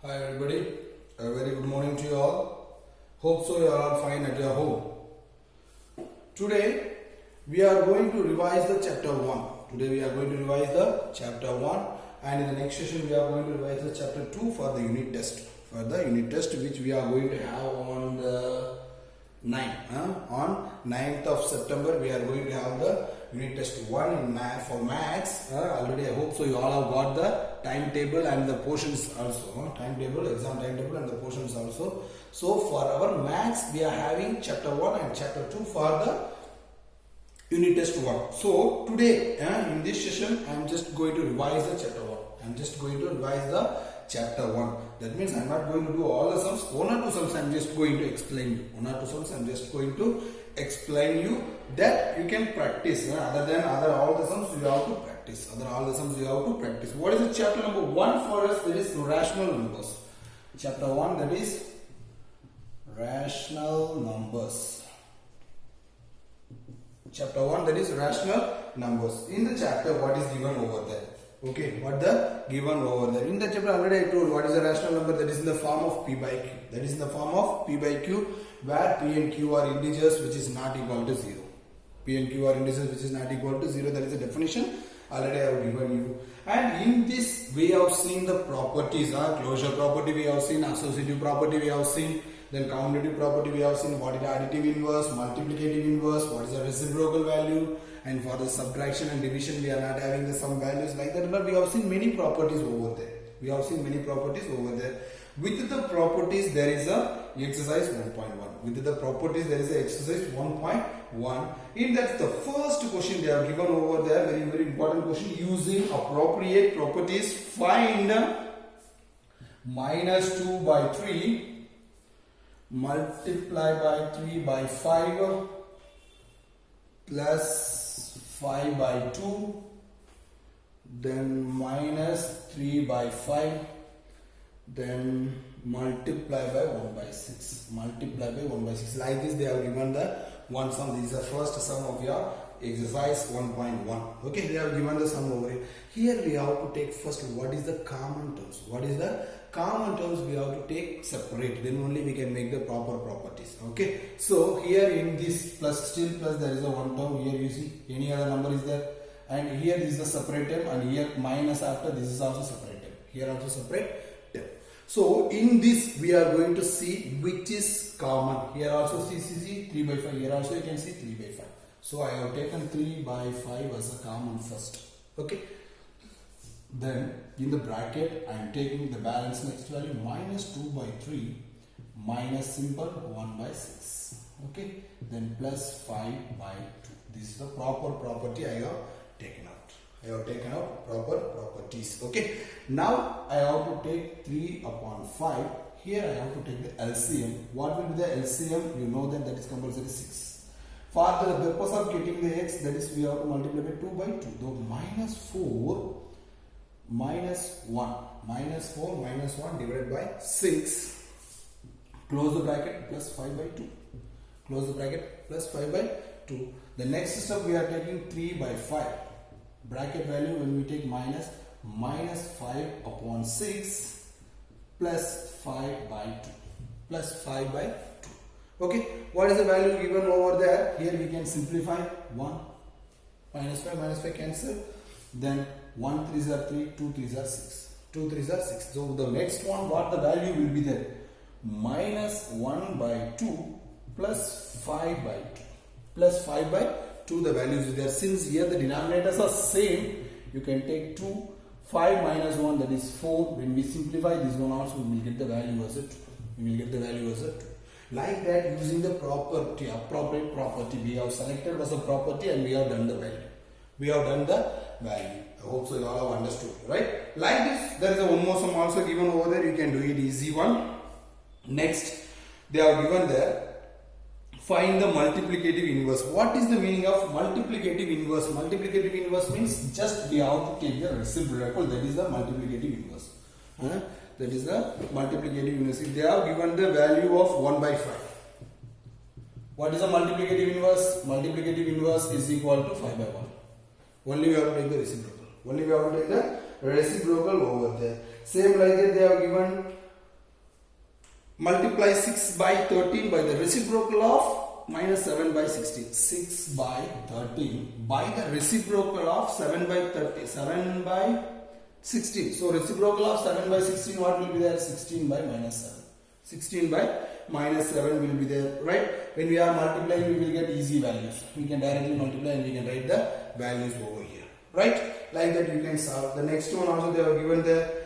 Hi everybody, a very good morning to you all. Hope so you are all fine at your home. Today we are going to revise the chapter 1. Today we are going to revise the chapter 1 and in the next session we are going to revise the chapter 2 for the unit test. For the unit test which we are going to have on the 9th. On 9th of September we are going to have the unit test 1 in math for maths. Already I hope so you all have got the timetable and the portions also. Exam timetable and the portions also. So for our maths we are having chapter 1 and chapter 2 for the unit test 1. So today in this session I am just going to revise the chapter 1. I am just going to revise the chapter 1. That means I am not going to do all the sums. One or two sums I am just going to explain you. One or two sums I am just going to explain you that you can practice. All the sums you have to practice. All the sums you have to practice. What is the chapter number 1 for us? That is rational numbers. Chapter 1, that is rational numbers. Chapter 1, that is rational numbers. In the chapter, what is given over there? Okay, what the given over there? In the chapter already I told what is a rational number, that is in the form of p by q. That is in the form of p by q, where p and q are integers which is not equal to 0. P and q are integers which is not equal to 0. That is the definition already I have given you. And in this we have seen the properties, closure property we have seen, associative property we have seen, then commutative property we have seen, what is the additive inverse, multiplicative inverse, what is the reciprocal value, and for the subtraction and division we are not having the sum values like that, but we have seen many properties over there. With the properties there is a exercise 1.1. With the properties there is a exercise 1.1. In that the first question they have given over there, very very important question, using appropriate properties find minus 2 by 3 multiply by 3 by 5 plus 5 by 2 then minus 3 by 5 then multiply by 1 by 6. Like this they have given the one sum. This is the first sum of your exercise 1.1. Okay, they have given the sum over here. Here we have to take first what is the common terms. We have to take separate, then only we can make the proper properties. Okay, so here in this plus, still plus, there is a one term. Here you see any other number is there, and here this is the separate term, and here minus after, this is also separate term. Here also separate term. So in this we are going to see which is common. Here also see 3 by 5. Here also you can see 3 by 5. So I have taken 3 by 5 as a common first. Okay. Then in the bracket I am taking the balance next value minus 2 by 3 minus simple 1 by 6. Okay. Then plus 5 by 2. This is the proper property I have taken out. Proper properties. Okay. Now I have to take 3 upon 5. Here I have to take the LCM. What will be the LCM? You know that is compulsory 6. For the purpose of getting the x, that is we have to multiply by 2 by 2. So minus 4 minus 1 divided by 6. Close the bracket, plus 5 by 2. Close the bracket, plus 5 by 2. The next step we are taking 3 by 5. Bracket value when we take minus 5 upon 6 plus 5 by 2. Okay, what is the value given over there? Here we can simplify 1 minus 5 cancel. Then 1 3s are 3, 2 3s are 6. 2 3s are 6. So the next one, what the value will be there? Minus 1 by 2 plus 5 by 2. Plus 5 by 2 the values is there. Since here the denominators are same, you can take 2. 5 minus 1, that is 4. When we simplify this one also, we will get the value as a 2. Like that, using the appropriate property. We have selected as a property and we have done the value. I hope so you all have understood, right? Like this, there is one more sum also given over there. You can do it easy one. Next, they have given there. Find the multiplicative inverse. What is the meaning of multiplicative inverse? Multiplicative inverse means just we have to take the reciprocal. That is the multiplicative inverse. That is the multiplicative inverse. If they have given the value of 1 by 5. What is the multiplicative inverse? Multiplicative inverse is equal to 5 by 1. Only we have to take the reciprocal over there. Same like that they have given multiply 6 by 13 by the reciprocal of minus 7 by 16. 6 by 13 by the reciprocal of 7 by 30. 7 by 16. So reciprocal of 7 by 16, what will be there? 16 by minus 7. 16 by minus 7 will be there, right? When we are multiplying, we will get easy values. We can directly multiply and we can write the values over here, right? Like that you can solve. The next one also they have given there.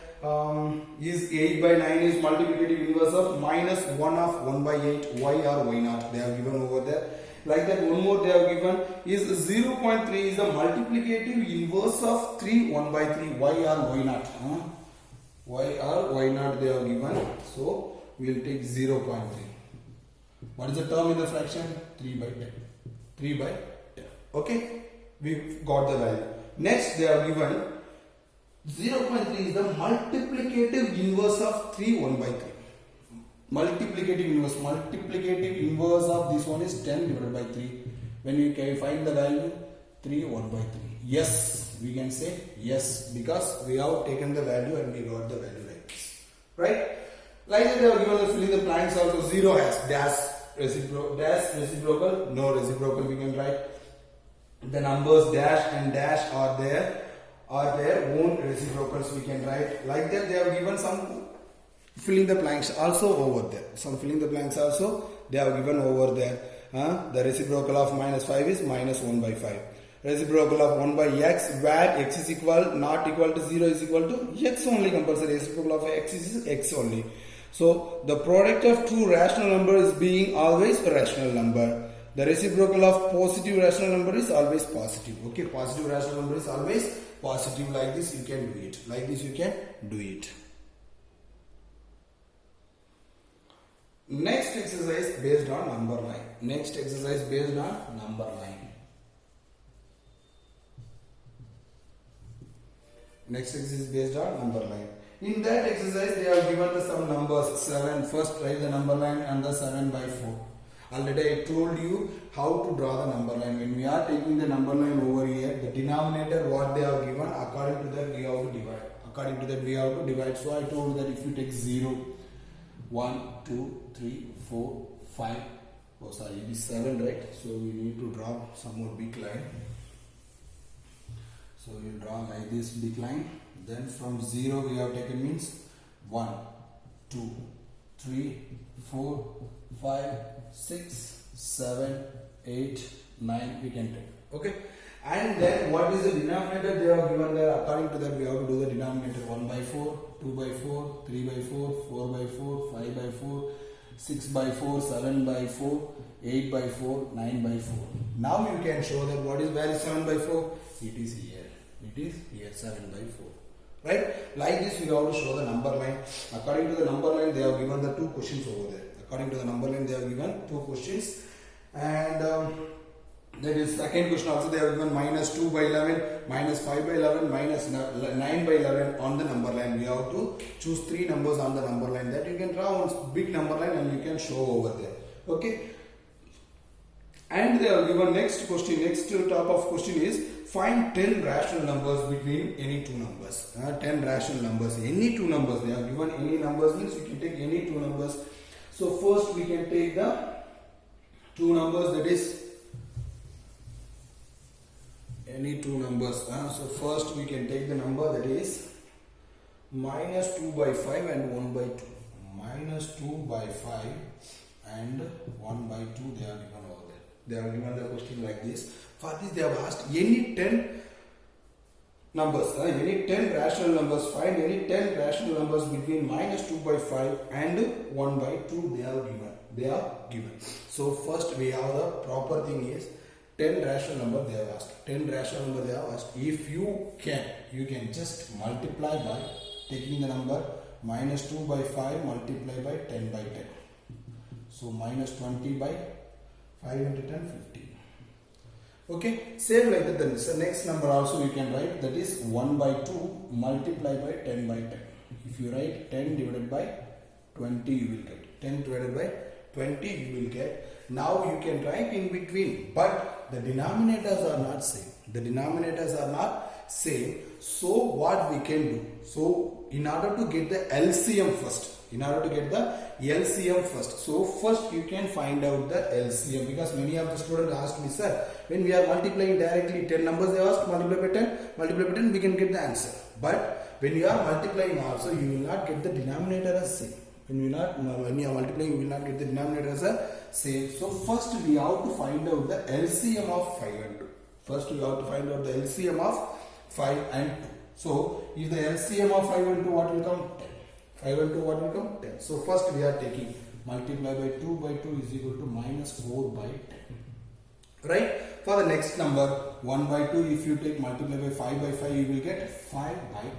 Is 8 by 9 is multiplicative inverse of minus 1 of 1 by 8, y or y naught. They have given over there. Like that, one more they have given is 0.3 is the multiplicative inverse of 3 1 by 3, y or y naught. Y or y naught they have given. So we will take 0.3. What is the term in the fraction? 3 by 10. 3 by 10. Okay, we got the value. Next they have given 0.3 is the multiplicative inverse of 3 1 by 3. Multiplicative inverse of this one is 10 divided by 3. When you can find the value 3 1 by 3. Yes, we can say yes because we have taken the value and we got the value like this. Right? Like that they have given the filling the blanks also. 0 has dash reciprocal, no reciprocal we can write. The numbers dash and dash are their own reciprocals we can write. Like that they have given some filling the blanks also over there. Some filling the blanks also they have given over there. The reciprocal of minus 5 is minus 1 by 5. Reciprocal of 1 by x where x is equal not equal to 0 is equal to x only compulsory. Reciprocal of x is x only. So the product of two rational numbers is being always a rational number. The reciprocal of positive rational number is always positive. Okay, positive rational number is always positive. Like this you can do it. Like this you can do it. Next exercise based on number line. Next exercise based on number line. Next exercise based on number line. In that exercise they have given some numbers 7. First write the number line and the 7 by 4. Already I told you how to draw the number line. When we are taking the number line over here, the denominator what they have given, according to that we have to divide. According to that we have to divide. So I told that if you take 0, 1, 2, 3, 4, 5, oh sorry it is 7, right? So we need to draw some more big line. So you draw like this big line. Then from 0 we have taken means 1, 2, 3, 4, 5, 6, 7, 8, 9 we can take. Okay. And then what is the denominator they have given there? According to that we have to do the denominator 1 by 4, 2 by 4, 3 by 4, 4 by 4, 5 by 4, 6 by 4, 7 by 4, 8 by 4, 9 by 4. Now you can show that what is where is 7 by 4? It is here. It is here 7 by 4. Right? Like this you have to show the number line. According to the number line they have given the two questions over there. According to the number line they have given two questions. And that is second question also they have given minus 2 by 11, minus 5 by 11, minus 9 by 11 on the number line. We have to choose 3 numbers on the number line that you can draw one big number line and you can show over there. Okay. And they have given next question, next top of question is find 10 rational numbers between any two numbers. 10 rational numbers, any two numbers. They have given any numbers means you can take any two numbers. So first we can take the two numbers that is any two numbers. So first we can take the number that is minus 2 by 5 and 1 by 2. Minus 2 by 5 and 1 by 2 they are given over there. They have given the question like this. For this they have asked any 10 numbers, any 10 rational numbers, find any 10 rational numbers between minus 2 by 5 and 1 by 2 they are given. They are given. So first we have the proper thing is 10 rational number they have asked. 10 rational number they have asked. If you can just multiply by taking the number minus 2 by 5 multiply by 10 by 10. So minus 20 by 5 into 10, 15. Okay, same like that. Then the next number also you can write that is 1 by 2 multiply by 10 by 10. If you write 10 divided by 20 you will get 10 divided by 20 you will get. Now you can write in between, but the denominators are not same. The denominators are not same. So what we can do? So in order to get the LCM first, so first you can find out the LCM, because many of the students asked me, sir, when we are multiplying directly 10 numbers, they ask multiply by 10, we can get the answer. But when you are multiplying also, you will not get the denominator as same. When you are multiplying, you will not get the denominator as a same. So first we have to find out the LCM of 5 and 2. First we have to find out the LCM of 5 and 2. So if the LCM of 5 and 2, what will come? 10. 5 and 2, what will come? 10. So first we are taking multiply by 2 by 2 is equal to minus 4 by 10. Right? For the next number 1 by 2, if you take multiply by 5 by 5, you will get 5 by 10.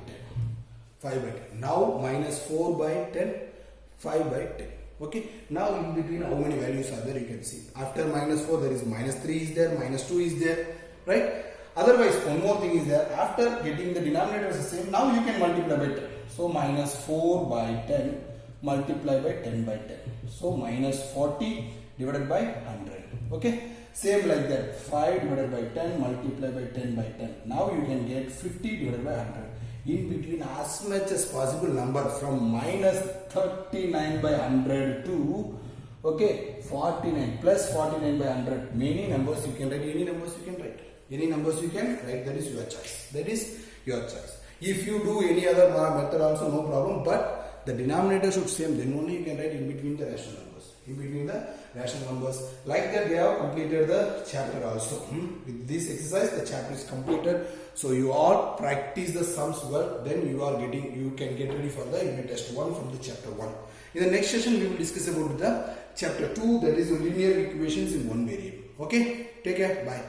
5 by 10. Now minus 4 by 10, 5 by 10. Okay. Now in between how many values are there, you can see. After minus 4 there is minus 3 is there, minus 2 is there. Right? Otherwise one more thing is there. After getting the denominator is the same, now you can multiply by 10. So minus 4 by 10 multiply by 10 by 10. So minus 40 divided by 100. Okay. Same like that. 5 divided by 10 multiply by 10 by 10. Now you can get 50 divided by 100. In between as much as possible number from minus 39 by 100 to 49 plus 49 by 100. Many numbers you can write, any numbers you can write. Any numbers you can write, that is your choice. That is your choice. If you do any other method also, no problem, but the denominator should same, then only you can write in between the rational numbers. In between the rational numbers. Like that, they have completed the chapter also. With this exercise, the chapter is completed. So you all practice the sums well, then you can get ready for the unit test 1 from the chapter 1. In the next session, we will discuss about the chapter 2, that is linear equations in one variable. Okay, take care, bye.